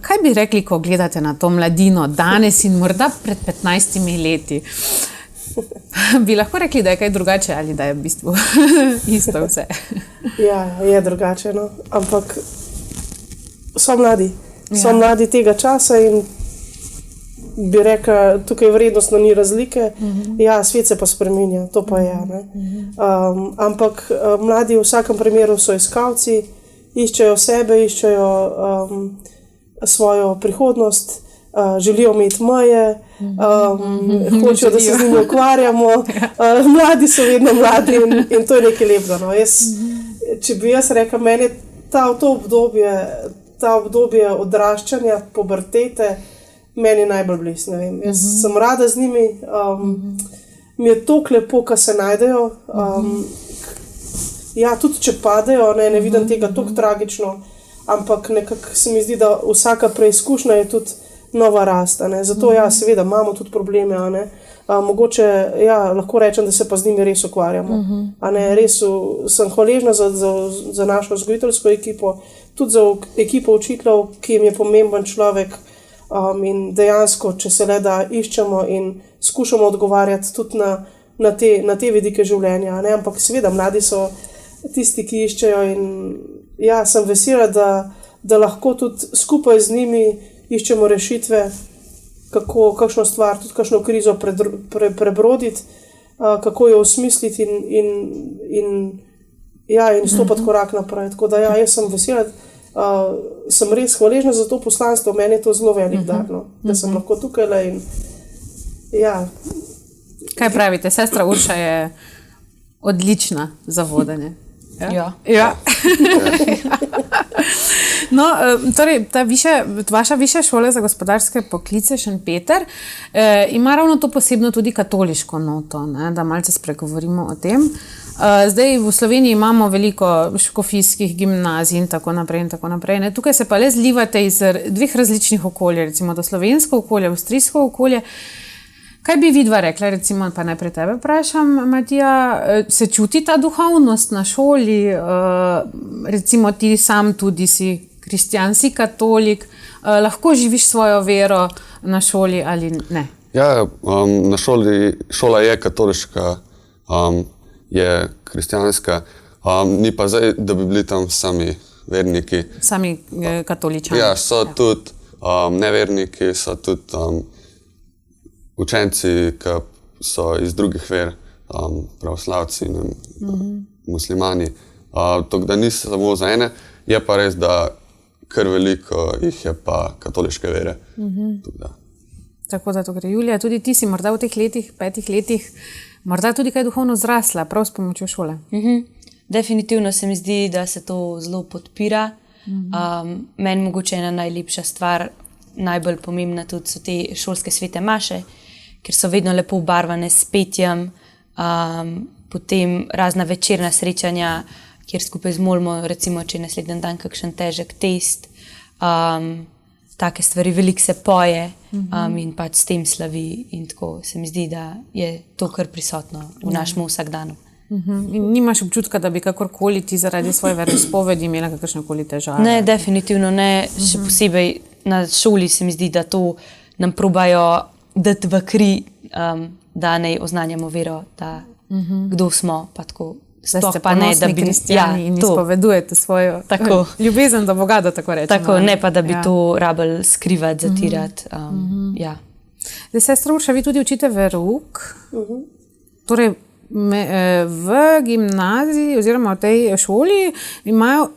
Kaj bi rekli, ko gledate na to mladino danes in morda pred 15 leti? Bi lahko rekli, da je kaj drugače ali da je v bistvu isto vse? Ja, je drugače, no. Ampak so mladi. So mladi tega časa in bi rekla, tukaj vrednostno ni razlike. Ja, svet se pa spreminja, to pa je. Ne. Ampak mladi v vsakem primeru so iskalci, iščejo sebe, iščejo svojo prihodnost, želijo imeti meje, hočejo, da se z njimi ukvarjamo. Mladi so vedno mladi in to je nekaj lepega. No. Če bi jaz rekla, meni ta obdobje odraščanja, pubertete, meni najbolj blizu. Jaz sem rada z njimi, mi je toliko lepo, ko se najdejo. Ja, tudi če padejo, ne vidim tega toliko tragično, ampak nekako se mi zdi, da vsaka preizkušnja je tudi nova rast. Zato ja, seveda imamo tudi probleme. Mogoče, ja, lahko rečem, da se pa z njimi res ukvarjamo. Res sem hvaležna za našo vzgojiteljsko ekipo, tudi za ekipo učiteljev, ki jim je pomemben človek in dejansko, če se le da, iščemo in skušamo odgovarjati tudi na te vidike življenja. Ampak seveda, mladi so tisti, ki iščejo in ja, sem vesela, da lahko tudi skupaj z njimi iščemo rešitve, kako kakšno stvar, tudi kakšno krizo prebroditi, kako jo osmisliti in stopiti korak naprej. Tako da ja, jaz sem vesela, sem res hvaležna za to poslanstvo, meni je to zelo velik dar, da sem lahko tukaj in ja. Kaj pravite, sestra Urša je odlična za vodenje. Ja. No, torej, vaša višja šola za gospodarske poklice Šentpeter ima ravno to posebno tudi katoliško noto, da malce spregovorimo o tem. Zdaj v Sloveniji imamo veliko škofijskih gimnazij in tako naprej. Tukaj se pa le zlivate iz 2 različnih okolij, recimo to slovensko okolje, avstrijsko okolje. Kaj bi vidva rekla, recimo, pa najprej tebe vprašam, Matija, se čuti ta duhovnost na šoli, recimo ti sam tudi si kristjan, si katolik, lahko živiš svojo vero na šoli ali ne? Ja, na šola je katoliška, je kristjanska, ni pa zdaj, da bi bili tam sami verniki. Sami katoličani. Ja, so tudi neverniki, so tudi učenci, ki so iz drugih ver, pravoslavci, muslimani. Tako da ni samo za ene, je pa res, da kar veliko jih je pa katoliške vere. Tako da to gre. Julija, tudi ti si morda v teh 5 letih, morda tudi kaj duhovno zrasla, prav s pomočjo šole. Definitivno se mi zdi, da se to zelo podpira. Meni mogoče ena najlepša stvar, najbolj pomembna tudi so te šolske svete maše, ker so vedno lepo obarvane s petjem, potem razna večerna srečanja, kjer skupaj zmolimo, recimo, če je naslednji dan kakšen težek test, take stvari, veliko se poje in pač s tem slavi in tako se mi zdi, da je to kar prisotno v našem vsakdanu. In nimaš občutka, da bi kakorkoli ti zaradi svoje veroizpovedi imela kakršnekoli težave? Ne, definitivno ne, še posebej na šoli se mi zdi, da to nam probajo dati v kri, da ne oznanjamo vero, da kdo smo, pa tako. Da ste ponosni kristjani in izpovedujete svojo ljubezen do Boga, da tako rečemo. Tako, ne pa, da bi to rabili skrivati, zatirati. Zdaj, sestra Urša, vi tudi učite verouk. Torej, v gimnaziji oziroma v tej šoli imajo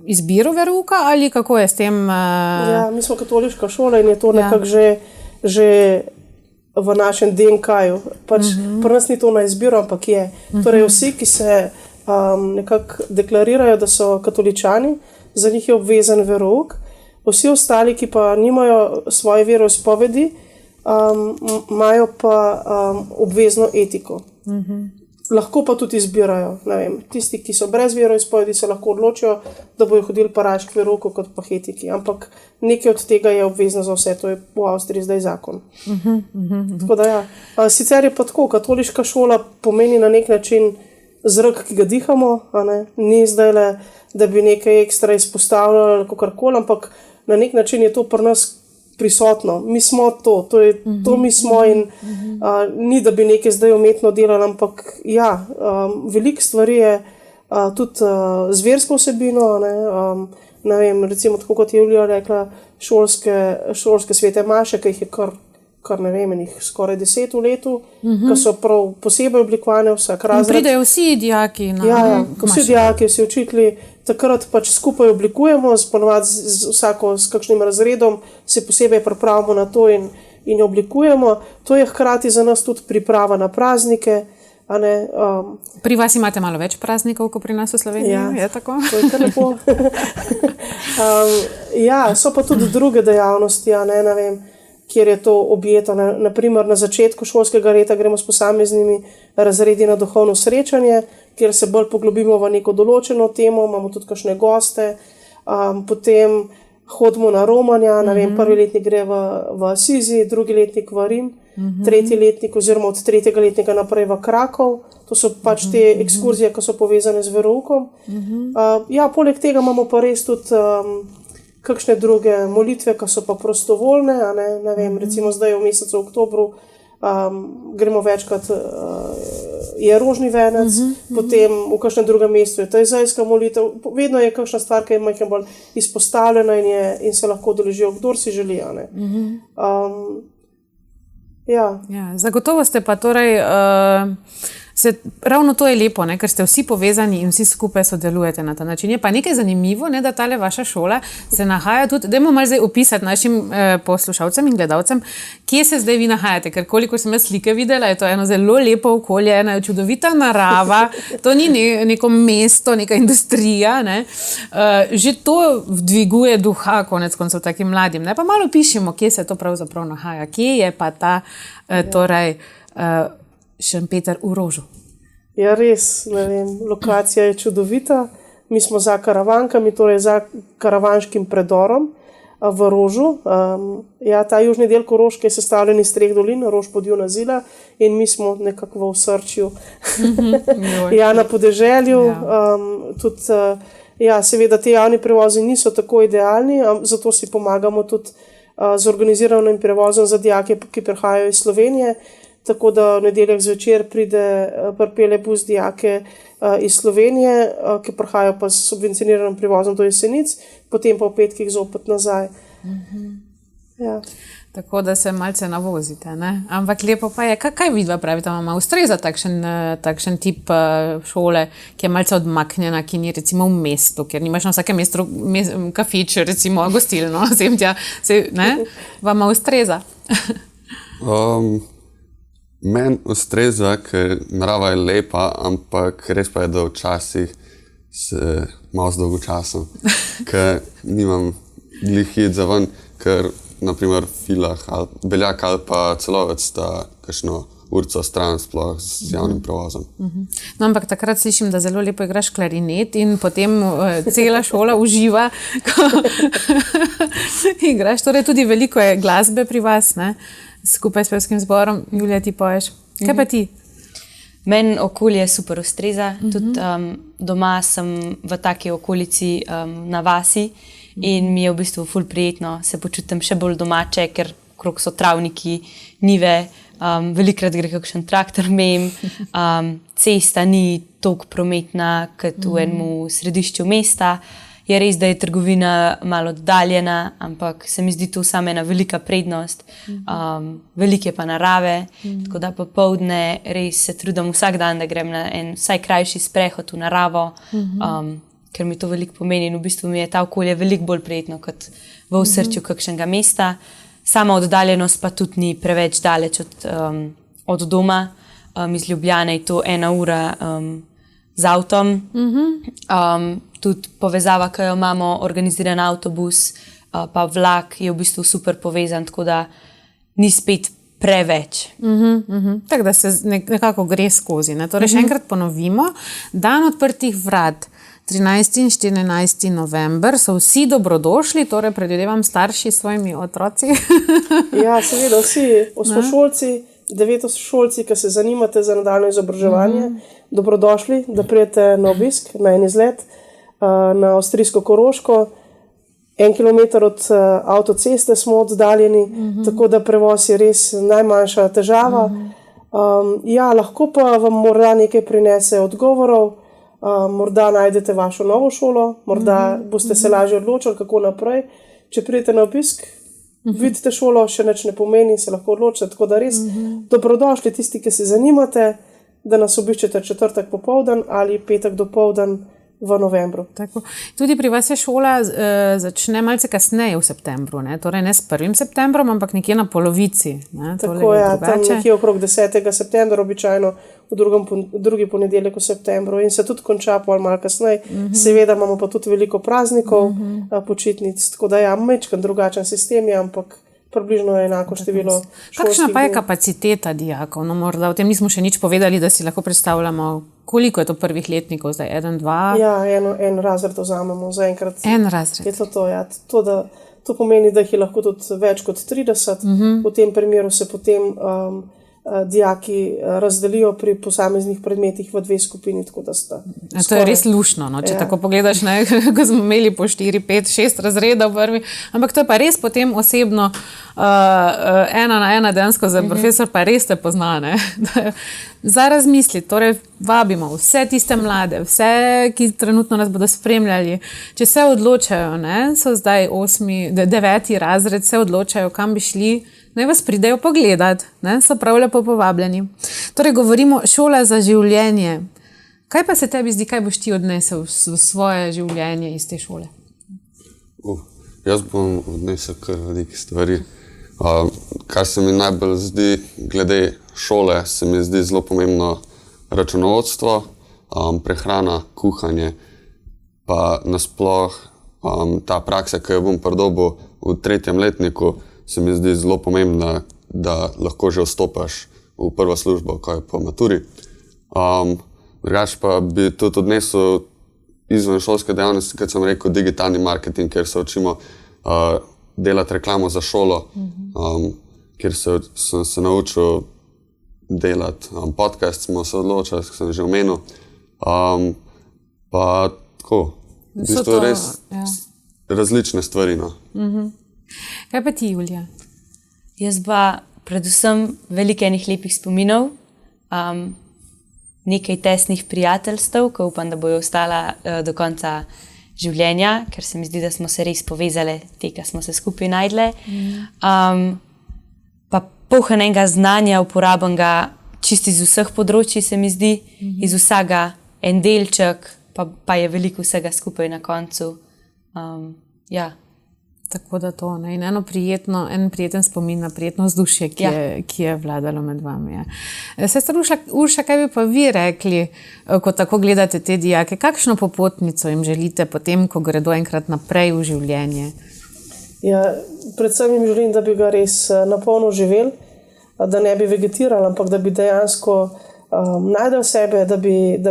izbiro verouka ali kako je s tem? Ja, mi smo katoliška šola in je to nekako že v našem DNK-ju. Pač pri nas ni to na izbiro, ampak je. Torej vsi, ki se nekako deklarirajo, da so katoličani, za njih je obvezen verouk. Vsi ostali, ki pa nimajo svoje veroizpovedi, imajo pa obvezno etiko. Lahko pa tudi izbirajo. Ne vem, tisti, ki so brez veroizpovedi, se lahko odločijo, da bojo hodili parač k verouku kot pa etiki. Ampak nekaj od tega je obvezno za vse. To je v Avstriji zdaj zakon. Tako da ja. Sicer je pa tako, katoliška šola pomeni na nek način zrak, ki ga dihamo. Ni zdaj le, da bi nekaj ekstra izpostavljali ali kakorkoli, ampak na nek način je to pri nas prisotno. Mi smo to je to mi smo in ni, da bi nekaj zdaj umetno delali, ampak ja, veliko stvari je tudi z versko vsebino, ne vem, recimo tako kot je Julija rekla, šolske svete maše, ki jih je kar ne vem, jih skoraj 10 v letu, ki so prav posebej oblikovane vsak razred. Pridejo vsi dijaki na vsi dijaki, vsi učitelji, takrat pač skupaj oblikujemo, ponovadi s kakšnim razredom se posebej pripravimo na to in oblikujemo. To je hkrati za nas tudi priprava na praznike. Pri vas imate malo več praznikov, kot pri nas v Sloveniji? Ja, je tako? To je kar lepo. Ja, so pa tudi druge dejavnosti, ne vem, kjer je to objeto. Naprimer, na začetku šolskega leta gremo s posameznimi razredi na duhovno srečanje, kjer se bolj poglobimo v neko določeno temo, imamo tudi kakšne goste, potem hodimo na romanja, ne vem, prvi letnik gre v Asizi, drugi letnik v Rim, tretji letnik oziroma od tretjega letnika naprej v Krakov. To so pač te ekskurzije, ki so povezane z veroukom. Ja, poleg tega imamo pa res tudi kakšne druge molitve, ki so pa prostovoljne, ne vem, recimo zdaj v mesecu oktobru gremo večkrat, je rožni venec, potem v kakšnem drugem mestu je tejzajska molitev, vedno je kakšna stvar, ki je majhno bolj izpostavljena in se lahko udeležijo, kdor si želi. Ja. Zagotovo ste pa torej, ravno to je lepo, ker ste vsi povezani in vsi skupaj sodelujete na ta način. Je pa nekaj zanimivo, da tale vaša šola se nahaja tudi, dajmo malo zdaj opisati našim poslušalcem in gledalcem, kje se zdaj vi nahajate, ker koliko sem jaz slike videla, je to eno zelo lepo okolje, ena čudovita narava, to ni neko mesto, neka industrija, že to dviguje duha konec koncev takim mladim. Pa malo pišemo, kje se to pravzaprav nahaja, kje je pa ta torej Šempeter v Rožu. Ja, res, ne vem, lokacija je čudovita. Mi smo za Karavankami, torej za karavanškim predorom v Rožu. Ja, ta južni del Koroške je sestavljen iz 3 dolin, Rož, Podjuna, Zila, in mi smo nekako v osrčju. Ja, na podeželju. Tudi, ja, seveda te javni prevozi niso tako idealni, zato si pomagamo tudi z organiziranim prevozom za dijake, ki prihajajo iz Slovenije. Tako da v nedeljah zvečer pripelje bus dijake iz Slovenije, ki prihajajo pa s subvencioniranim prevozom do Jesenic, potem pa v petkih zopet nazaj. Ja. Tako da se malce navozite. Ampak lepo pa je, kaj vidva pravite, vam ustreza takšen tip šole, ki je malce odmaknjena, ki ni recimo v mestu, ker nimaš na vsakem mestu kafič, recimo gostilno, vam ustreza? Meni ustreza, ker narava je lepa, ampak res pa je, da včasih se malo zdolgočasam, ker nimam glih iti za ven, ker naprimer Filah, Beljak ali pa Celovec sta kakšno urco stran sploh z javnim prevozom. No, ampak takrat slišim, da zelo lepo igraš klarinet in potem cela šola uživa, ko igraš. Torej tudi veliko je glasbe pri vas, skupaj s pevskim zborom. Julija, ti poješ. Kaj pa ti? Meni okolje super ustreza. Tudi doma sem v taki okolici na vasi in mi je v bistvu ful prijetno. Se počutim še bolj domače, ker okrog so travniki, njive, velikrat gre kakšen traktor mem, cesta ni toliko prometna kot v enem središču mesta Je res, da je trgovina malo oddaljena, ampak se mi zdi to samo ena velika prednost. Veliko je pa narave, tako da popoldne res se trudim vsak dan, da grem na en vsaj krajši sprehod v naravo, ker mi to veliko pomeni in v bistvu mi je ta okolje veliko bolj prijetno kot v osrčju kakšnega mesta. Sama oddaljenost pa tudi ni preveč daleč od doma. Iz Ljubljane je to 1 ura z avtom. Tudi povezava, ki jo imamo, organiziran avtobus, pa vlak je v bistvu super povezan, tako da ni spet preveč. Tako da se nekako gre skozi. Ne? Torej, še enkrat ponovimo, dan odprtih vrat 13. in 14. november so vsi dobrodošli, torej predvidevam starši s svojimi otroci. Ja, seveda vsi osmošolci, devetošolci, ki se zanimate za nadaljnje izobraževanje, dobrodošli, da pridete na obisk, na en izlet na avstrijsko Koroško. 1 kilometer od avtoceste smo oddaljeni, tako da prevoz je res najmanjša težava. Ja, lahko pa vam morda nekaj prinese odgovorov, morda najdete vašo novo šolo, morda boste se lažje odločili, kako naprej. Če pridete na obisk, vidite šolo, še nič ne pomeni, se lahko odločite, tako da res dobrodošli tisti, ki se zanimate, da nas obiščete četrtek popoldan ali petek dopoldan v novembru. Tako. Tudi pri vas je šola začne malce kasneje v septembru, ne? Torej ne s 1. septembrom, ampak nekje na polovici. Ne? Tako je, tam nekje okrog 10. septembra, običajno v drugi ponedeljek v septembru in se tudi konča pol malo kasneje. Seveda imamo pa tudi veliko praznikov, počitnic, tako da ja, majčkan drugačen sistem je, ampak približno je enako število šolskih. Kakšna pa je kapaciteta dijakov? No, morda o tem nismo še nič povedali, da si lahko predstavljamo, koliko je to prvih letnikov, zdaj 1, 2? Ja, en razred vzamemo zaenkrat. En razred. Je to, ja. To pomeni, da jih je lahko tudi več kot 30. V tem primeru se potem dijaki razdelijo pri posameznih predmetih v 2 skupini, tako da sta. To je res lušno, no? Če tako pogledaš, ne, ko smo imeli po 4, 5, 6 razredov prvi, ampak to je pa res potem osebno 1 na 1 dejansko za profesor pa res te pozna, ne? Za razmisliti, torej vabimo vse tiste mlade, vse, ki trenutno nas bodo spremljali, če se odločajo, ne, so zdaj 9. razred, se odločajo, kam bi šli, naj vas pridejo pogledati, ne, so prav lepo povabljeni. Torej govorimo šola za življenje. Kaj pa se tebi zdi, kaj boš ti odnesel v svoje življenje iz te šole? Jaz bom odnesel kar veliko stvari. Kar se mi najbolj zdi glede šole, se mi zdi zelo pomembno računovodstvo, prehrana, kuhanje, pa nasploh ta praksa, ki jo bom pridobil v 3. letniku, se mi zdi zelo pomembna, da lahko že vstopaš v prvo službo, ko je po maturi. Drugače pa bi tudi odnesel izven šolske dejavnosti, kot sem rekel, digitalni marketing, kjer se učimo delati reklamo za šolo, kjer sem se naučil delati podcast, smo se odločili, kot sem že omenil. Pa tako, v bistvu res različne stvari. No. Kaj pa ti, Julija? Jaz pa predvsem veliko enih lepih spominov, nekaj tesnih prijateljstev, ki upam, da bojo ostala do konca življenja, ker se mi zdi, da smo se res povezali, ki smo se skupaj najdle. Pa polnega znanja, uporabenega čisto iz vseh področji, se mi zdi, iz vsega en delček, pa je veliko vsega skupaj na koncu. Ja. Tako da to, ne? In en prijeten spomin na prijetno vzdušje, ki je vladalo med vami. Ja. Sestra Urša, kaj bi pa vi rekli, ko tako gledate te dijake? Kakšno popotnico jim želite potem, ko gredo enkrat naprej v življenje? Ja, predvsem jim želim, da bi ga res napolno živeli, da ne bi vegetirali, ampak da bi dejansko najdel sebe, da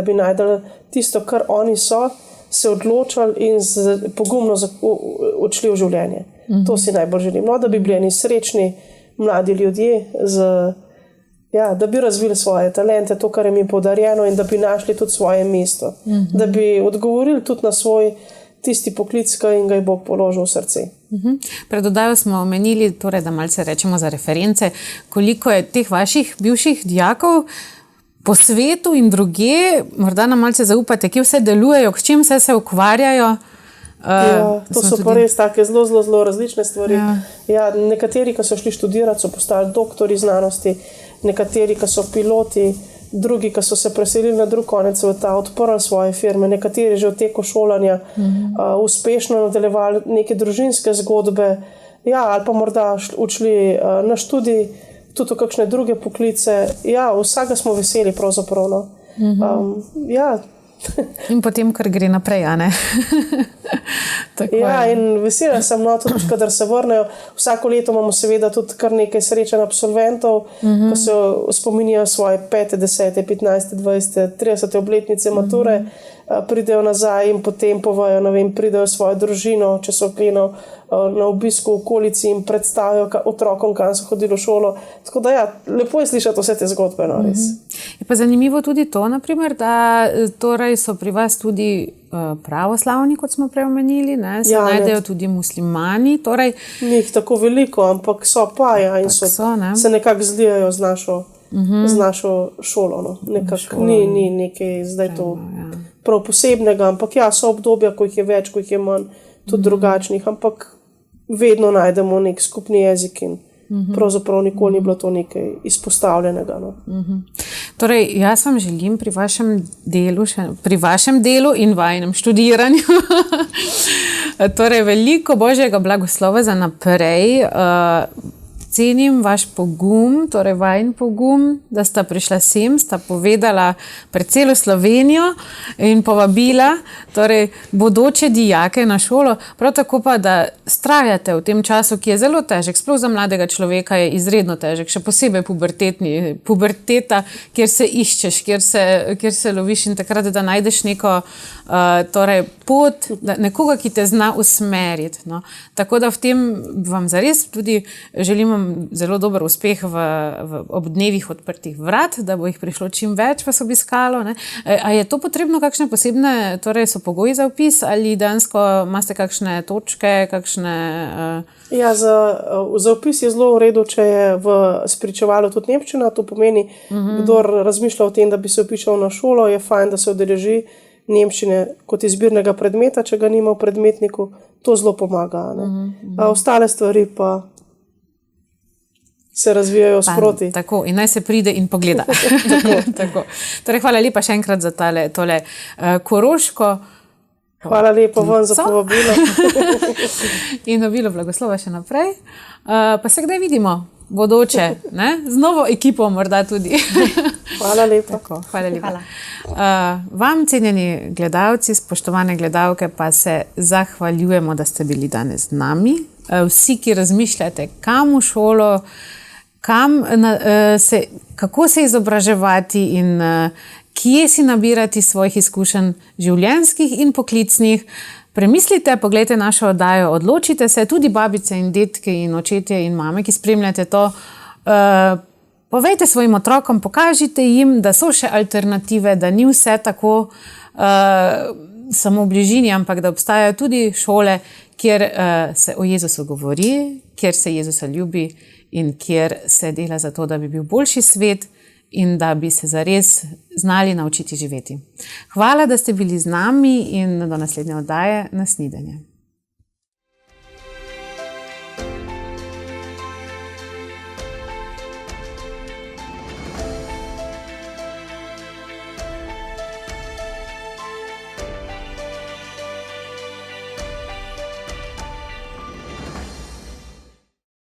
bi najdel tisto, kar oni so, se odločili in pogumno odšli v življenje. To si najbolj želim. No, da bi bili eni srečni mladi ljudje, da bi razvili svoje talente, to, kar jim je podarjeno in da bi našli tudi svoje mesto. Da bi odgovorili tudi na svoj tisti poklic, ki jim ga je Bog položil v srce. Pred oddajo smo omenili, torej, da malce rečemo za reference, koliko je teh vaših bivših dijakov po svetu in drugje, morda nam malce zaupate, kje vse delujejo, s čim vse se ukvarjajo. To so pa res take zelo različne stvari. Nekateri, ki so šli študirati, so postali doktori znanosti, nekateri, ki so piloti, drugi, ki so se preselili na drug konec sveta, odprli svoje firme, nekateri že v teku šolanja uspešno nadaljevali neke družinske zgodbe, ali pa morda odšli na študij, tudi v kakšne druge poklice. Vsega smo veseli pravzaprav. No. In potem, kar gre naprej, a ne? In vesela sem, tudi kadar se vrnejo. Vsako leto imamo seveda tudi kar nekaj srečanj absolventov, ki se spominjajo svoje 5., 10., 15., 20., 30. obletnice mature, pridejo nazaj in potem povajo, pridejo svojo družino, če so na obisku v okolici in predstavijo otrokom, kam so hodili v šolo. Tako da lepo je slišati vse te zgodbe, no, res. Je pa zanimivo tudi to, naprimer, da torej so pri vas tudi pravoslavni, kot smo prej omenili, ne? Se najdejo tudi muslimani. Torej, ni jih tako veliko, ampak so pa, in se nekako zlijajo z našo šolo. No. Ni nekaj zdaj to prav posebnega, ampak so obdobja, ko jih je več, ko jih je manj, tudi drugačnih, ampak vedno najdemo nek skupni jezik in pravzaprav nikoli ni bilo to nekaj izpostavljenega. No. Torej, jaz vam želim pri vašem delu in vajinem študiranju torej veliko božjega blagoslova za naprej. Cenim vaš pogum, torej vajin pogum, da sta prišla sem, sta povedala pred celo Slovenijo in povabila torej bodoče dijake na šolo, prav tako pa, da vztrajate v tem času, ki je zelo težek, sploh za mladega človeka je izredno težek, še posebej puberteta, kjer se iščeš, kjer se loviš in takrat, da najdeš neko torej pot, nekoga, ki te zna usmeriti. No. Tako da v tem vam zares tudi želim zelo dober uspeh ob dnevih odprtih vrat, da bo jih prišlo čim več vas obiskalo. Ne? A je to potrebno kakšne posebne, torej so pogoji za vpis ali dejansko imate kakšne točke, kakšne... Za vpis je zelo v redu, če je v spričevalu tudi nemščina. To pomeni, kdor razmišlja o tem, da bi se vpišel na šolo, je fajn, da se udeleži nemščine kot izbirnega predmeta, če ga nima v predmetniku. To zelo pomaga. Ostale stvari pa se razvijajo sproti. Tako, in naj se pride in pogleda. Tako. Torej, hvala lepa še enkrat za tole koroško. Hvala lepa vam za povabilo. In obilo blagoslova še naprej. Pa se kdaj vidimo? Bodoče, ne? Z novo ekipo morda tudi. Hvala lepa. Tako, hvala lepa. Vam, cenjeni gledalci, spoštovane gledalke, pa se zahvaljujemo, da ste bili danes z nami. Vsi, ki razmišljate, kam v šolo, kako se izobraževati in kje si nabirati svojih izkušenj življenjskih in poklicnih. Premislite, pogledajte našo oddajo, odločite se, tudi babice in detke in očetje in mame, ki spremljate to. Povejte svojim otrokom, pokažite jim, da so še alternative, da ni vse tako samo v bližini, ampak da obstajajo tudi šole, kjer se o Jezusu govori, kjer se Jezusa ljubi in kjer se dela za to, da bi bil boljši svet in da bi se zares znali naučiti živeti. Hvala, da ste bili z nami in do naslednje oddaje Na snidenje.